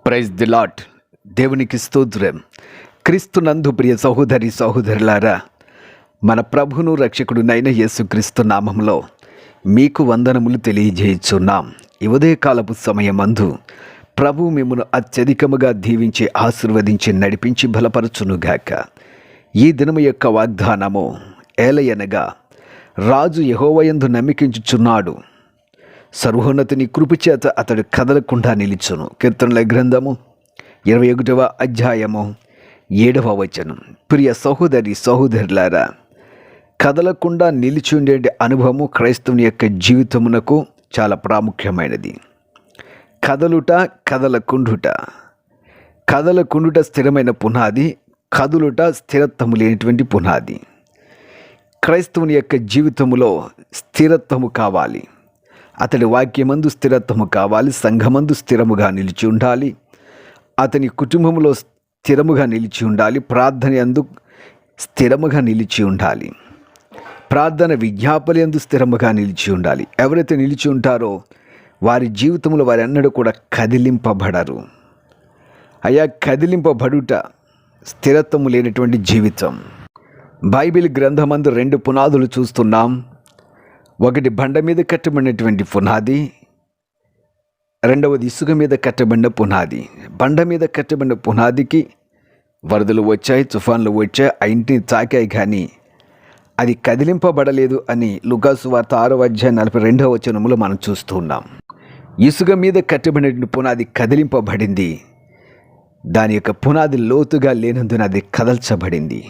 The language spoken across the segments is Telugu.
Praise the lord. దేవునికి స్తోత్రం. క్రీస్తునందు ప్రియ సహోదరి సహోదరులారా, మన ప్రభును రక్షకుడునైన యేసుక్రీస్తు నామములో మీకు వందనములు తెలియజేయుచున్నాం. ఉదయకాలపు సమయమందు ప్రభు మిమ్మును అత్యధికముగా దీవించి ఆశీర్వదించి నడిపించి బలపరచునుగాక. ఈ దినము యొక్క వాగ్దానము ఏలయనగా, రాజు యెహోవాయందు నమ్మికించుచున్నాడు, సర్వోన్నతుని కృపచేత అతడు కదలకుండా నిలుచును. కీర్తనల గ్రంథము 21వ అధ్యాయము 7వ వచనం. ప్రియ సహోదరి సహోదరులారా, కదలకుండా నిలిచి ఉండే అనుభవము క్రైస్తవుని యొక్క జీవితమునకు చాలా ప్రాముఖ్యమైనది. కదలుట, కదలకుండుట. కదలకుండుట స్థిరమైన పునాది, కదులుట స్థిరత్వము లేనిటువంటి పునాది. క్రైస్తవుని యొక్క జీవితములో స్థిరత్వము కావాలి. అతడి వాక్యమందు స్థిరత్వము కావాలి. సంఘమందు స్థిరముగా నిలిచి ఉండాలి. అతని కుటుంబంలో స్థిరముగా నిలిచి ఉండాలి. ప్రార్థన యందు స్థిరముగా నిలిచి ఉండాలి. ప్రార్థన విజ్ఞాపన యందు స్థిరముగా నిలిచి ఉండాలి. ఎవరైతే నిలిచి ఉంటారో వారి జీవితంలో వారు ఎన్నడూ కూడా కదిలింపబడరు. అయా కదిలింపబడుట స్థిరత్వము లేనటువంటి జీవితం. బైబిల్ గ్రంథమందు 2 పునాదులు చూస్తున్నాం. ఒకటి బండ మీద కట్టబడినటువంటి పునాది, రెండవది ఇసుక మీద కట్టబడిన పునాది. బండ మీద కట్టబడిన పునాదికి వరదలు వచ్చాయి, తుఫాన్లు వచ్చాయి, ఆ ఇంటిని తాకాయి, కానీ అది కదిలింపబడలేదు అని లూకాసు వార్త 6వ అధ్యాయం 42వ వచనములో మనం చూస్తూ ఉన్నాం. ఇసుక మీద కట్టబడిన పునాది కదిలింపబడింది. దాని యొక్క పునాది లోతుగా లేనందున అది కదల్చబడింది.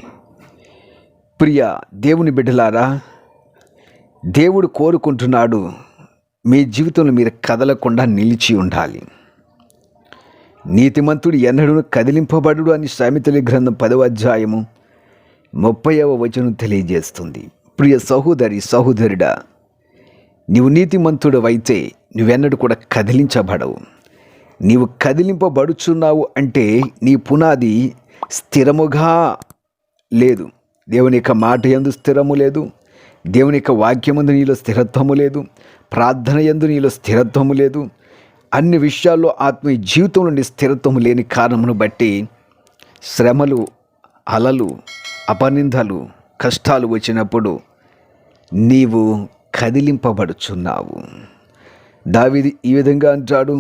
ప్రియ దేవుని బిడ్డలారా, దేవుడు కోరుకుంటున్నాడు, మీ జీవితంలో మీరు కదలకుండా నిలిచి ఉండాలి. నీతిమంతుడు ఎన్నడూ కదిలింపబడు అని సామెతల గ్రంథం 10వ అధ్యాయము 30వ వచనం తెలియజేస్తుంది. ప్రియ సహోదరి సహోదరుడా, నీవు నీతిమంతుడు అయితే నువ్వెన్నడూ కూడా కదిలించబడవు. నీవు కదిలింపబడుచున్నావు అంటే నీ పునాది స్థిరముగా లేదు. దేవుని యొక్క మాట యందు స్థిరము లేదు. దేవుని యొక్క వాక్యమందు నీలో స్థిరత్వము లేదు. ప్రార్థన యందు నీలో స్థిరత్వము లేదు. అన్ని విషయాల్లో ఆత్మీయ జీవితంలో నీ స్థిరత్వము లేని కారణమును బట్టి శ్రమలు, అలలు, అపనిందలు, కష్టాలు వచ్చినప్పుడు నీవు కదిలింపబడుచున్నావు. దావీదు ఈ విధంగా అంటాడు,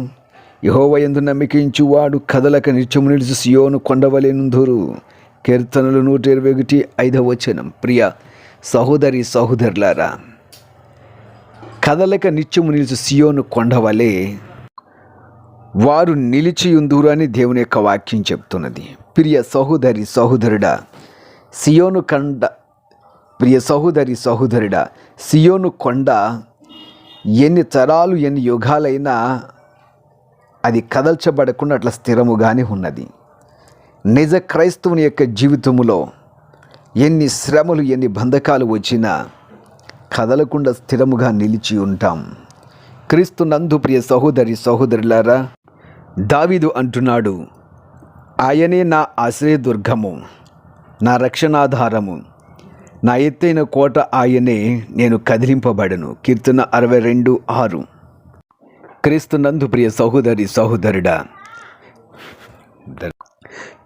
యెహోవా యందు నమ్మికించువాడు కదలక నిత్యము నిలిచి సియోను కొండవలెనుందురు. కీర్తనలు 121 వచనం. ప్రియ సహోదరి సహోదరులారా, కదలక నిత్యము నిలిచి సియోను కొండవలే వారు నిలిచియుందురు అని దేవుని యొక్క వాక్యం చెప్తున్నది. ప్రియ సహోదరి సహోదరుడా, సియోను కొండ ఎన్ని తరాలు ఎన్ని యుగాలైనా అది కదల్చబడకుండా అట్లా స్థిరముగానే ఉన్నది. నిజ క్రైస్తవుని యొక్క జీవితములో ఎన్ని శ్రమలు, ఎన్ని బంధకాలు వచ్చినా కదలకుండా స్థిరముగా నిలిచి ఉంటాం. క్రీస్తునందు ప్రియ సహోదరి సహోదరులారా, దావీదు అంటున్నాడు, ఆయనే నా ఆశ్రయదుర్గము, నా రక్షణాధారము, నా ఎత్తైన కోట ఆయనే, నేను కదిలింపబడను. కీర్తన 62:6. క్రీస్తునందు ప్రియ సహోదరి సహోదరుడా,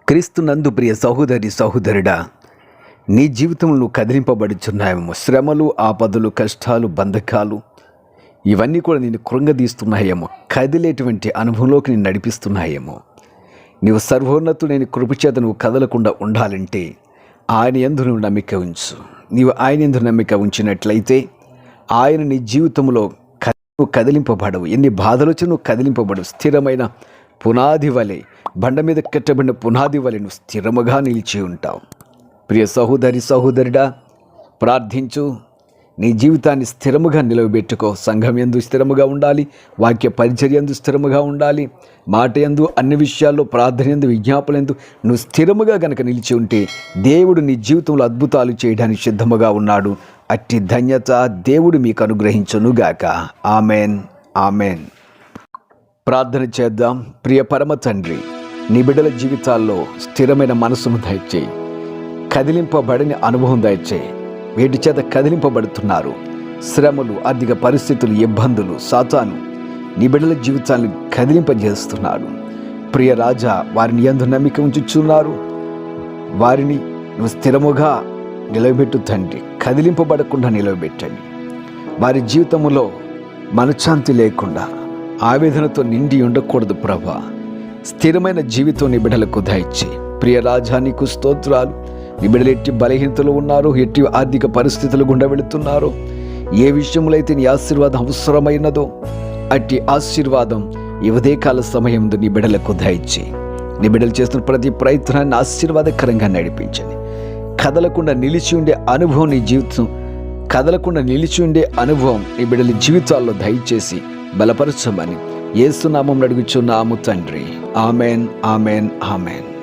క్రీస్తునందు ప్రియ సహోదరి సహోదరుడా, నీ జీవితంలో నువ్వు కదిలింపబడుచున్నాయేమో. శ్రమలు, ఆపదలు, కష్టాలు, బంధకాలు ఇవన్నీ కూడా నిన్ను కృంగదీస్తున్నాయేమో. కదిలేటువంటి అనుభవంలోకి నేను నడిపిస్తున్నాయేమో. నీవు సర్వోన్నతుడైన కృపచేత నువ్వు కదలకుండా ఉండాలంటే ఆయన యందు నువ్వు నమ్మిక ఉంచు. నీవు ఆయన యందు నమ్మిక ఉంచినట్లయితే ఆయన నీ జీవితంలో నువ్వు కదిలింపబడవు. ఎన్ని బాధలు వచ్చి నువ్వు కదిలింపబడవు. స్థిరమైన పునాది వలె, బండ మీద కట్టబడిన పునాది వలె నువ్వు స్థిరముగా నిలిచి ఉంటావు. ప్రియ సహోదరి సహోదరుడా, ప్రార్థించు. నీ జీవితాన్ని స్థిరముగా నిలవబెట్టుకో. సంఘం యందు స్థిరముగా ఉండాలి. వాక్య పరిచర్య యందు స్థిరముగా ఉండాలి. మాట యందు, అన్ని విషయాల్లో, ప్రార్థన యందు, విజ్ఞాపన యందు నువ్వు స్థిరముగా గనక నిలిచి ఉంటే దేవుడు నీ జీవితంలో అద్భుతాలు చేయడానికి సిద్ధముగా ఉన్నాడు. అట్టి ధన్యత దేవుడు మీకు అనుగ్రహించునుగాక. Amen, amen. ప్రార్థన చేద్దాం. ప్రియ పరమ తండ్రి, నీ బిడ్డల జీవితాల్లో స్థిరమైన మనసును దయచేయి. కదిలింపబడని అనుభవం దయచేయి. వేటి చేత కదిలింపబడుతున్నారు? శ్రమలు, ఆర్థిక పరిస్థితులు, ఇబ్బందులు, సాతాను నీ బిడ్డల జీవితాన్ని కదిలింపజేస్తున్నాడు. ప్రియ రాజా, వారిని యందు నమ్మిక ఉంచుచున్నారు. వారిని నువ్వు స్థిరముగా నిలబెట్టు తండ్రి. కదిలింపబడకుండా నిలబెట్టండి. వారి జీవితంలో మనశ్శాంతి లేకుండా ఆవేదనతో నిండి ఉండకూడదు ప్రభా. స్థిరమైన జీవితం నీ బిడ్డలకు దయచే. ప్రియ రాజా, నీకు స్తోత్రాలు. నీ బిడ్డలు ఎట్టి బలహీనతలు ఉన్నారో, ఎట్టి ఆర్థిక పరిస్థితులు గుండా వెళుతున్నారో, ఏ విషయంలో అయితే నీ ఆశీర్వాదం అవసరమైనదో అట్టి ఆశీర్వాదం ఈ ఉదయకాల సమయం నీ బిడ్డలకు దయచే. నీ బిడ్డలు చేస్తున్న ప్రతి ప్రయత్నాన్ని ఆశీర్వాదకరంగా నడిపించండి. కదలకుండా నిలిచి ఉండే అనుభవం నీ జీవితం కదలకుండా నిలిచి ఉండే అనుభవం నీ బిడ్డల జీవితాల్లో దయచేసి బలపరచమని యేసు నామమున అడుగుచున్నాము తండ్రి. Amen, amen, amen.